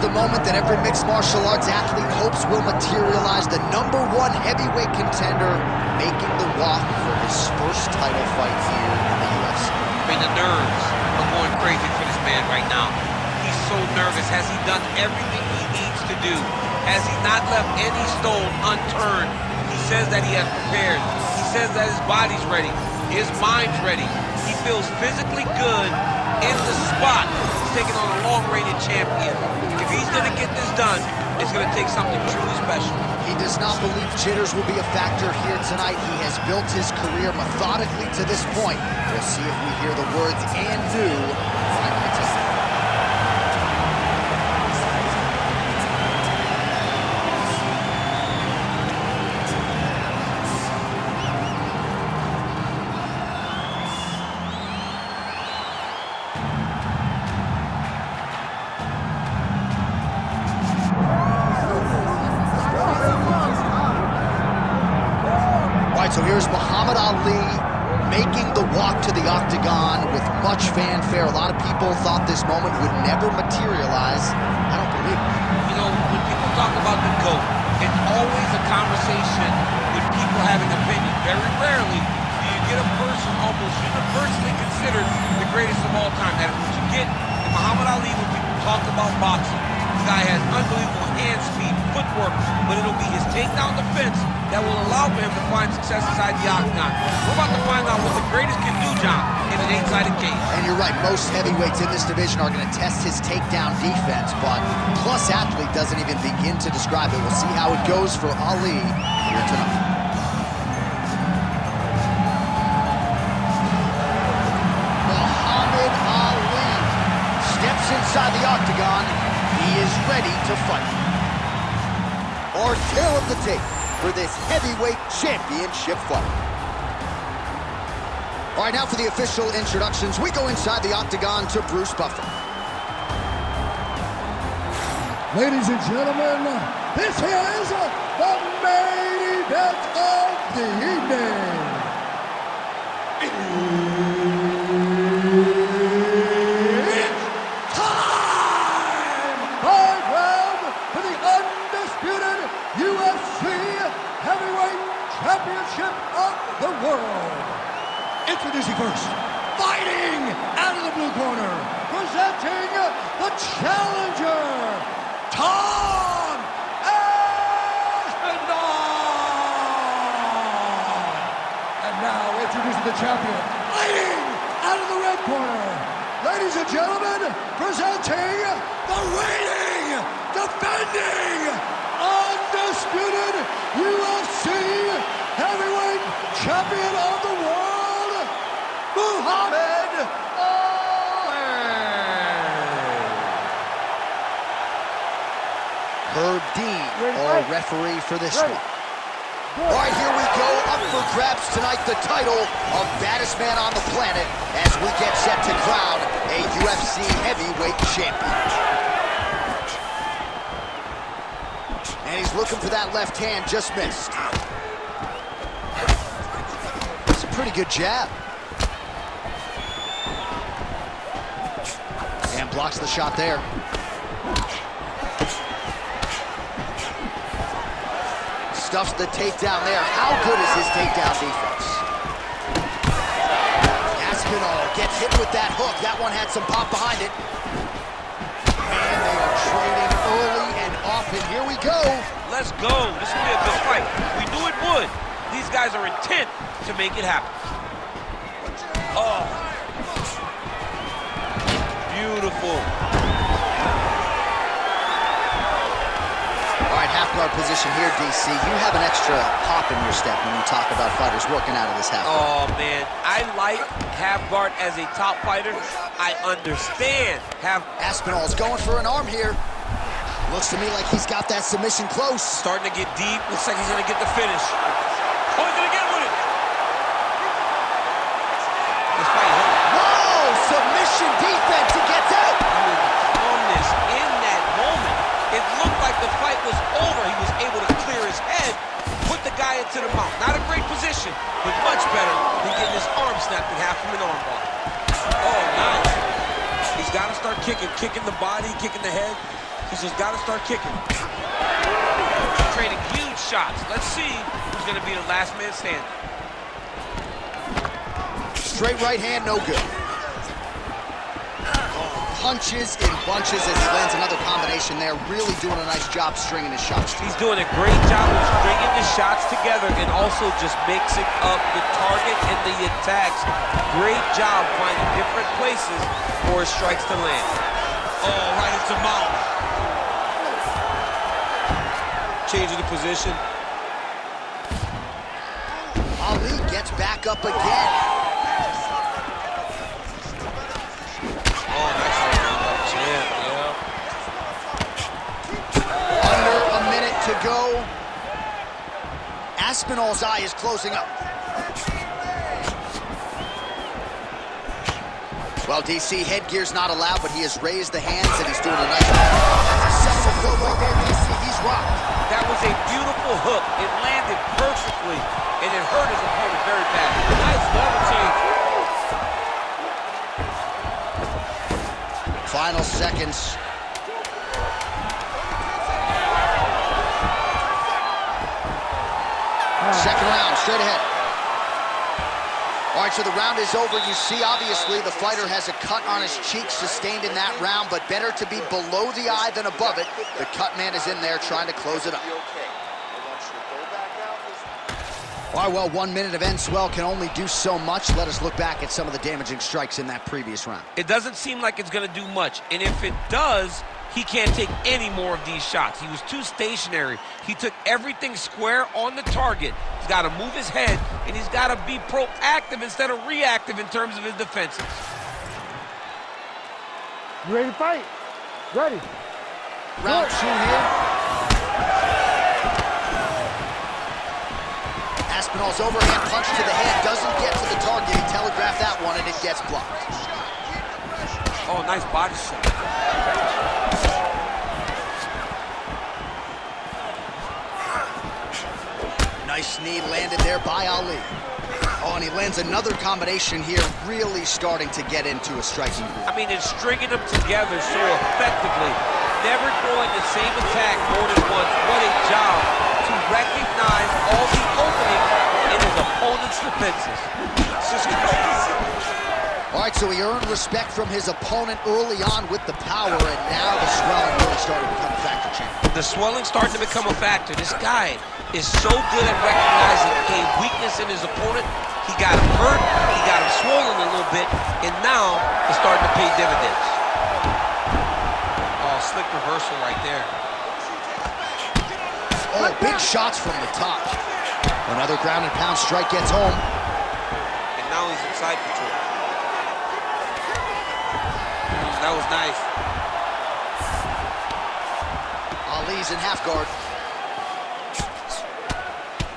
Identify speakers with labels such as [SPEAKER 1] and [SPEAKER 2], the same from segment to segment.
[SPEAKER 1] the moment that every mixed martial arts athlete hopes will materialize. The #1 heavyweight contender making the walk for his first title fight here in the UFC.
[SPEAKER 2] I mean, the nerves are going crazy for this man right now. He's so nervous. Has he done everything he needs to do? Has he not left any stone unturned? He says that he has prepared. He says that his body's ready. His mind's ready. He feels physically good in the spot. He's taking on a long-rated champion. If he's going to get this done, it's going to take something truly special.
[SPEAKER 1] He does not believe jitters will be a factor here tonight. He has built his career methodically to this point. We'll see if we hear the words "and do" finally tonight. So here's Muhammad Ali making the walk to the octagon with much fanfare. A lot of people thought this moment would never materialize. I don't believe it.
[SPEAKER 2] You know, when people talk about the GOAT, it's always a conversation with people having opinions. Very rarely do you get a person almost universally considered the greatest of all time. That is what you get in Muhammad Ali when people talk about boxing. The guy has unbelievable hand speed, footwork, but it'll be his takedown defense that will allow for him to find success inside the octagon. We're about to find out what the greatest can do, John, in an 8-sided cage.
[SPEAKER 1] And you're right, most heavyweights in this division are going to test his takedown defense, but Plus Athlete doesn't even begin to describe it. We'll see how it goes for Ali here tonight. Muhammad Ali steps inside the octagon. He is ready to fight. Our tale of the tape for this heavyweight championship fight. All right, now for the official introductions. We go inside the octagon to Bruce Buffer.
[SPEAKER 3] Ladies and gentlemen, this is the main event of the evening. It's time! 5 rounds for the undisputed UFC Heavyweight Championship of the world. Introducing first, fighting out of the blue corner, presenting the challenger, Tom Aspinall. And now introducing the champion, fighting out of the red corner, ladies and gentlemen, presenting the reigning, defending, undisputed UFC Heavyweight Champion of the world, Muhammad Ali.
[SPEAKER 1] Herb Dean, our referee for this one. All right, here we go. Up for grabs tonight, the title of baddest man on the planet as we get set to crown a UFC heavyweight champion. And he's looking for that left hand, just missed. It's a pretty good jab. And blocks the shot there. Stuffs the takedown there. How good is his takedown defense? Aspinall gets hit with that hook. That one had some pop behind it. And they are trading early and often. Here we go.
[SPEAKER 2] Let's go. This will be a good fight. We knew it would. These guys are intent to make it happen. Oh. Beautiful.
[SPEAKER 1] All right, half guard position here, DC. You have an extra hop in your step when you talk about fighters working out of this half guard.
[SPEAKER 2] Oh, man. I like half guard as a top fighter. I understand
[SPEAKER 1] Aspinall's going for an arm here. Looks to me like he's got that submission close.
[SPEAKER 2] Starting to get deep. Looks like he's going to get the finish. Oh, he's going to get with it. This fight hurt.
[SPEAKER 1] Whoa! Submission defense. He gets out.
[SPEAKER 2] Calmness in that moment. It looked like the fight was over. He was able to clear his head, put the guy into the mount. Not a great position, but much better than getting his arm snapped in half from an arm bar. Oh, nice. He's got to start kicking the body, kicking the head. He's just got to start kicking. Trading huge shots. Let's see who's going to be the last man standing.
[SPEAKER 1] Straight right hand, no good. Punches in bunches as he lands another combination there. Really doing a nice job stringing his shots.
[SPEAKER 2] He's doing a great job of stringing the shots together and also just mixing up the target and the attacks. Great job finding different places for his strikes to land. Oh, right into mouth. Changing the position.
[SPEAKER 1] Ali gets back up again. To go. Aspinall's eye is closing up. Well, DC, headgear's not allowed, but he has raised the hands and he's doing a nice job. That's a separate throw right there, DC. He's rocked. That was a beautiful hook. It landed perfectly, and it hurt his opponent very bad. Nice level change. Final seconds. Second round, straight ahead. All right, so the round is over. You see, obviously, the fighter has a cut on his cheek sustained in that round, but better to be below the eye than above it. The cut man is in there trying to close it up. All right, well, 1 minute of end swell can only do so much. Let us look back at some of the damaging strikes in that previous round.
[SPEAKER 2] It doesn't seem like it's going to do much, and if it does, he can't take any more of these shots. He was too stationary. He took everything square on the target. He's got to move his head, and he's got to be proactive instead of reactive in terms of his defenses.
[SPEAKER 4] You ready to fight? Ready.
[SPEAKER 1] Round two here. Aspinall's overhand punch to the head doesn't get to the target. He telegraphed that one, and it gets blocked.
[SPEAKER 2] Oh, nice body shot.
[SPEAKER 1] Nice knee landed there by Ali. Oh, and he lands another combination here, really starting to get into a striking groove.
[SPEAKER 2] I mean, it's stringing them together so effectively. Never throwing the same attack more than once. What a job to recognize all the openings in his opponent's defenses. It's just crazy.
[SPEAKER 1] All right, so he earned respect from his opponent early on with the power, and now the swelling really starting to become a factor, champ.
[SPEAKER 2] The swelling starting to become a factor. This guy is so good at recognizing a weakness in his opponent. He got him hurt, he got him swollen a little bit, and now it's starting to pay dividends. Oh, slick reversal right there.
[SPEAKER 1] Oh, big shots from the top. Another ground and pound strike gets home.
[SPEAKER 2] And now he's in side control. That was nice.
[SPEAKER 1] Ali's in half guard.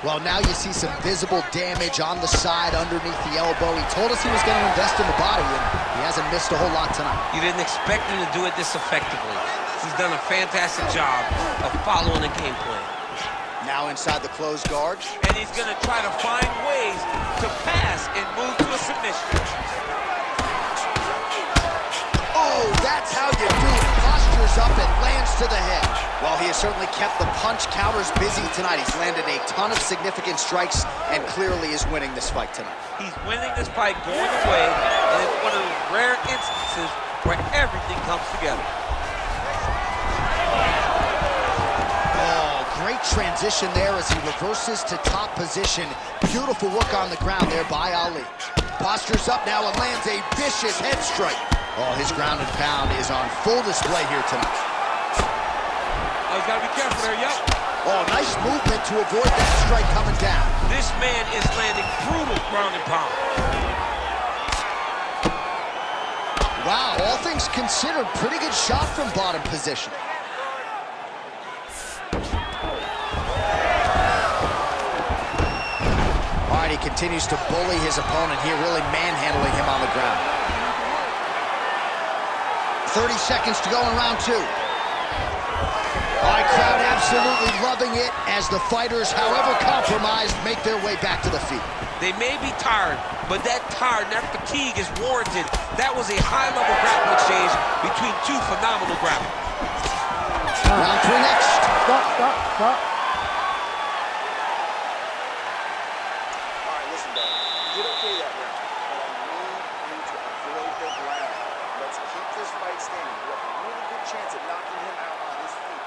[SPEAKER 1] Well, now you see some visible damage on the side underneath the elbow. He told us he was going to invest in the body, and he hasn't missed a whole lot tonight.
[SPEAKER 2] You didn't expect him to do it this effectively. He's done a fantastic job of following the game plan.
[SPEAKER 1] Now inside the closed guard.
[SPEAKER 2] And he's going to try to find ways to pass and move to a submission.
[SPEAKER 1] Oh, that's how you do it. Postures up and lands to the head. Well, he has certainly kept the punch counters busy tonight. He's landed a ton of significant strikes and clearly is winning this fight tonight.
[SPEAKER 2] He's winning this fight going away, and it's one of those rare instances where everything comes together.
[SPEAKER 1] Oh, great transition there as he reverses to top position. Beautiful work on the ground there by Ali. Postures up now and lands a vicious head strike. Oh, his ground and pound is on full display here tonight.
[SPEAKER 2] Oh, he's got to be careful there, yep.
[SPEAKER 1] Oh, nice movement to avoid that strike coming down.
[SPEAKER 2] This man is landing brutal ground and pound.
[SPEAKER 1] Wow, all things considered, pretty good shot from bottom position. All right, he continues to bully his opponent here, really manhandling him on the ground. 30 seconds to go in round two. All right, crowd absolutely loving it as the fighters, however compromised, make their way back to the feet.
[SPEAKER 2] They may be tired, but that tiredness, that fatigue is warranted. That was a high-level grappling exchange between two phenomenal grapplers.
[SPEAKER 1] Round 3 next.
[SPEAKER 4] Stop.
[SPEAKER 5] All right, listen, dog. You did okay that round, but I need you to avoid the ground. Let's keep this fight standing. You have a really good chance of knocking him out on his feet.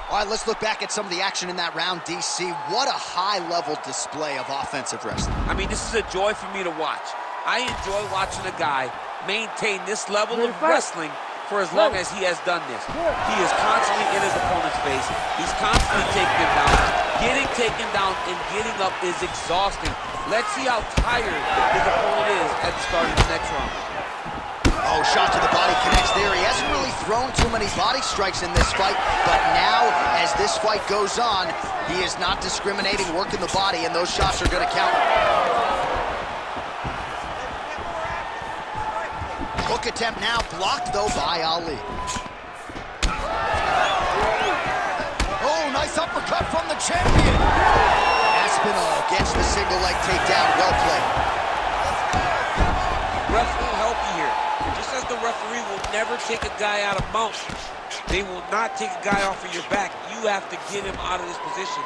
[SPEAKER 1] All right, let's look back at some of the action in that round, DC. What a high-level display of offensive wrestling.
[SPEAKER 2] I mean, this is a joy for me to watch. I enjoy watching a guy maintain this level of wrestling for as long as he has done this. He is constantly in his opponent's face. He's constantly taking him down. Getting taken down and getting up is exhausting. Let's see how tired his opponent is at the start of the next round.
[SPEAKER 1] Oh, shot to the body connects there. He hasn't really thrown too many body strikes in this fight, but now, as this fight goes on, he is not discriminating, working the body, and those shots are going to count. Hook attempt now blocked, though, by Ali. Oh, nice uppercut from the champion. Aspinall gets the single leg takedown. Well played.
[SPEAKER 2] Refs will help you here. Just as the referee will never take a guy out of mount, they will not take a guy off of your back. You have to get him out of this position.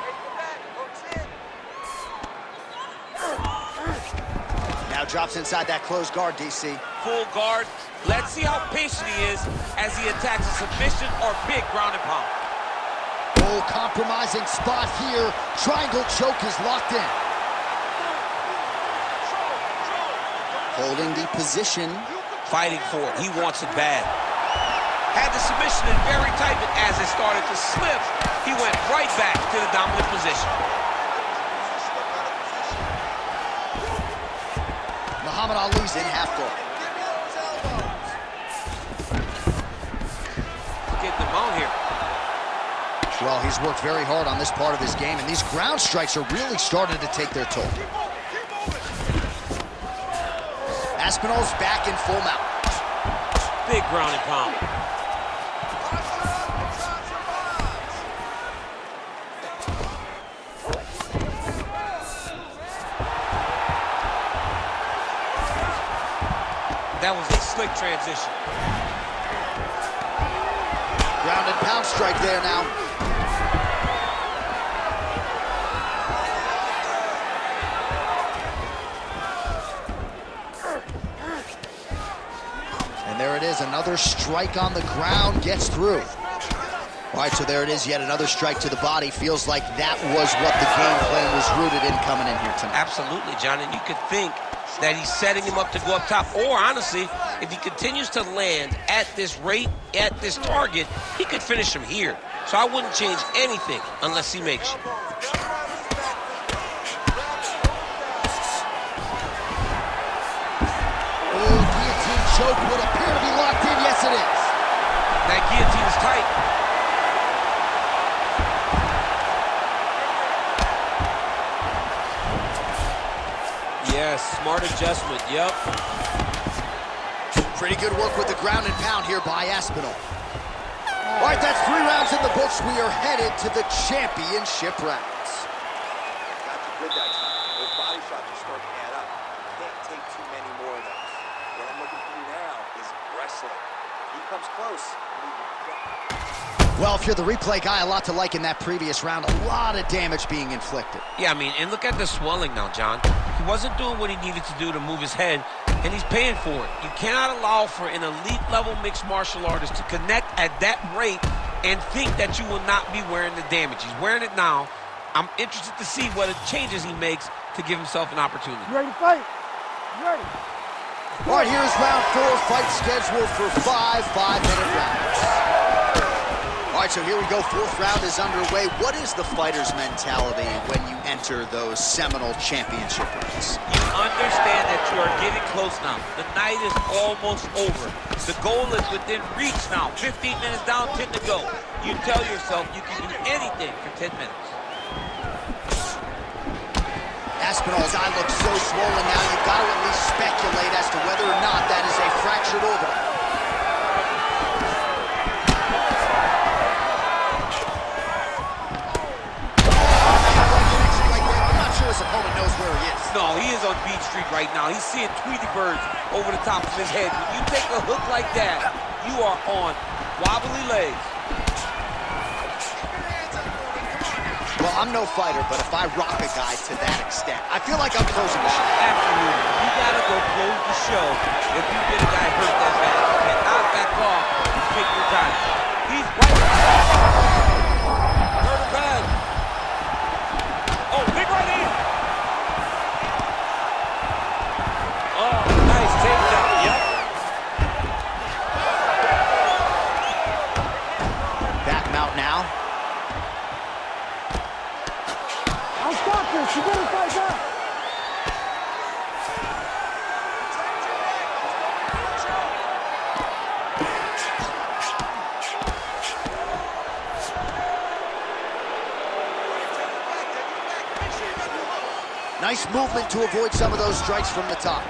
[SPEAKER 1] Now drops inside that closed guard, DC.
[SPEAKER 2] Full guard. Let's see how patient he is as he attacks a submission or big ground and pound.
[SPEAKER 1] Oh, compromising spot here. Triangle choke is locked in. Holding the position.
[SPEAKER 2] Fighting for it. He wants it bad. Had the submission in very tight, but as it started to slip, he went right back to the dominant position.
[SPEAKER 1] Muhammad Ali's in half guard.
[SPEAKER 2] Getting the mount here.
[SPEAKER 1] Well, he's worked very hard on this part of his game, and these ground strikes are really starting to take their toll. Aspinall's back in full mount.
[SPEAKER 2] Big ground and pound. That was a slick transition.
[SPEAKER 1] Ground and pound strike there now. And there it is, another strike on the ground, gets through. All right, so there it is, yet another strike to the body. Feels like that was what the game plan was rooted in coming in here tonight.
[SPEAKER 2] Absolutely, John, and you could think that he's setting him up to go up top. Or, honestly, if he continues to land at this rate, at this target, he could finish him here. So I wouldn't change anything unless he makes you.
[SPEAKER 1] Oh, guillotine choke would appear to be locked in. Yes, it is.
[SPEAKER 2] That guillotine is tight. Yes, smart adjustment, yep.
[SPEAKER 1] Pretty good work with the ground and pound here by Aspinall. All right, that's 3 rounds in the books. We are headed to the championship rounds.
[SPEAKER 5] Got you good that time. Those body shots are starting to add up. Can't take too many more of those. What I'm looking for you now is wrestling. If he comes close,
[SPEAKER 1] Well, if you're the replay guy, a lot to like in that previous round. A lot of damage being inflicted.
[SPEAKER 2] Yeah, I mean, and look at the swelling now, John. He wasn't doing what he needed to do to move his head, and he's paying for it. You cannot allow for an elite-level mixed martial artist to connect at that rate and think that you will not be wearing the damage. He's wearing it now. I'm interested to see what changes he makes to give himself an opportunity.
[SPEAKER 4] You ready to fight? You ready?
[SPEAKER 1] All right, here's round 4. Fight scheduled for 5 5-minute rounds. All right, so here we go. 4th round is underway. What is the fighter's mentality when you enter those seminal championship rounds?
[SPEAKER 2] You understand that you are getting close now. The night is almost over. The goal is within reach now. 15 minutes down, 10 to go. You tell yourself you can do anything for 10 minutes.
[SPEAKER 1] Aspinall's eye looks so swollen now, you've got to at least speculate as to whether or not that is a fractured orbital.
[SPEAKER 2] Beat Street right now. He's seeing Tweety birds over the top of his head. When you take a hook like that, you are on wobbly legs.
[SPEAKER 1] Well, I'm no fighter, but if I rock a guy to that extent, I feel like I'm closing the show.
[SPEAKER 2] Absolutely. You gotta go close the show if you get a guy hurt that bad. You cannot back off. Take your time. He's right. Hurt him bad. Oh, big right hand. Oh, nice takedown. Yep.
[SPEAKER 1] Back him out now.
[SPEAKER 4] I'll stop this. You better fight back.
[SPEAKER 1] Nice movement to avoid some of those strikes from the top.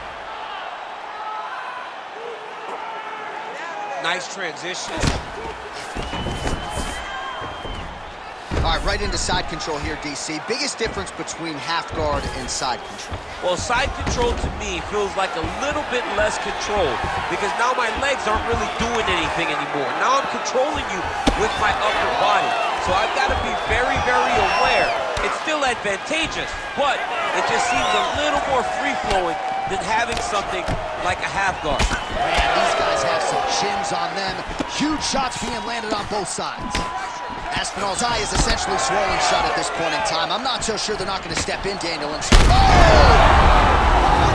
[SPEAKER 2] Nice transition.
[SPEAKER 1] All right, right into side control here, DC. Biggest difference between half guard and side control?
[SPEAKER 2] Well, side control to me feels like a little bit less control because now my legs aren't really doing anything anymore. Now I'm controlling you with my upper body. So I've got to be very, very aware. It's still advantageous, but it just seems a little more free-flowing than having something like a half guard.
[SPEAKER 1] Man, these guys have some chins on them. Huge shots being landed on both sides. Aspinall's eye is essentially swollen shut at this point in time. I'm not so sure they're not going to step in, Daniel. And oh,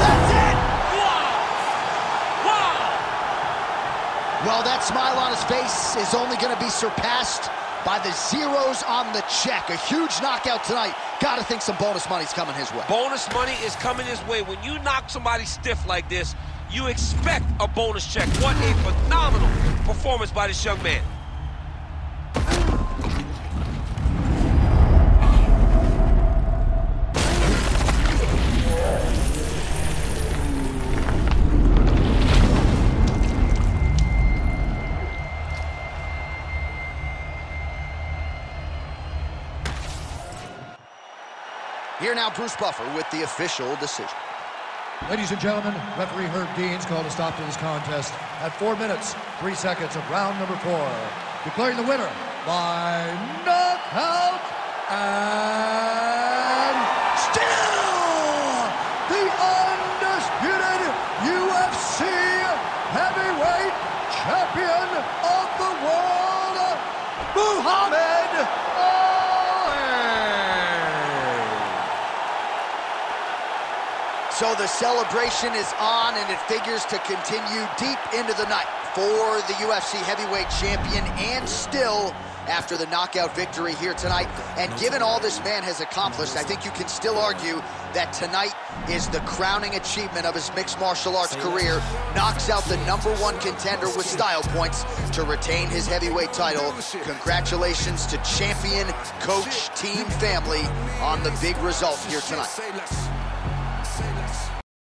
[SPEAKER 1] that's it!
[SPEAKER 2] Wow! Wow!
[SPEAKER 1] Well, that smile on his face is only going to be surpassed by the zeros on the check. A huge knockout tonight. Gotta think some bonus money's coming his way.
[SPEAKER 2] Bonus money is coming his way. When you knock somebody stiff like this, you expect a bonus check. What a phenomenal performance by this young man.
[SPEAKER 1] Here now, Bruce Buffer with the official decision.
[SPEAKER 3] Ladies and gentlemen, referee Herb Dean's called a stop to this contest at 4 minutes, 3 seconds of round number 4. Declaring the winner by knockout and still the undisputed UFC heavyweight champion of the world, Muhammad Ali.
[SPEAKER 1] So the celebration is on, and it figures to continue deep into the night for the UFC heavyweight champion, and still after the knockout victory here tonight. And given all this man has accomplished, I think you can still argue that tonight is the crowning achievement of his mixed martial arts career. Knocks out the #1 contender with style points to retain his heavyweight title. Congratulations to champion, coach, team, family on the big result here tonight.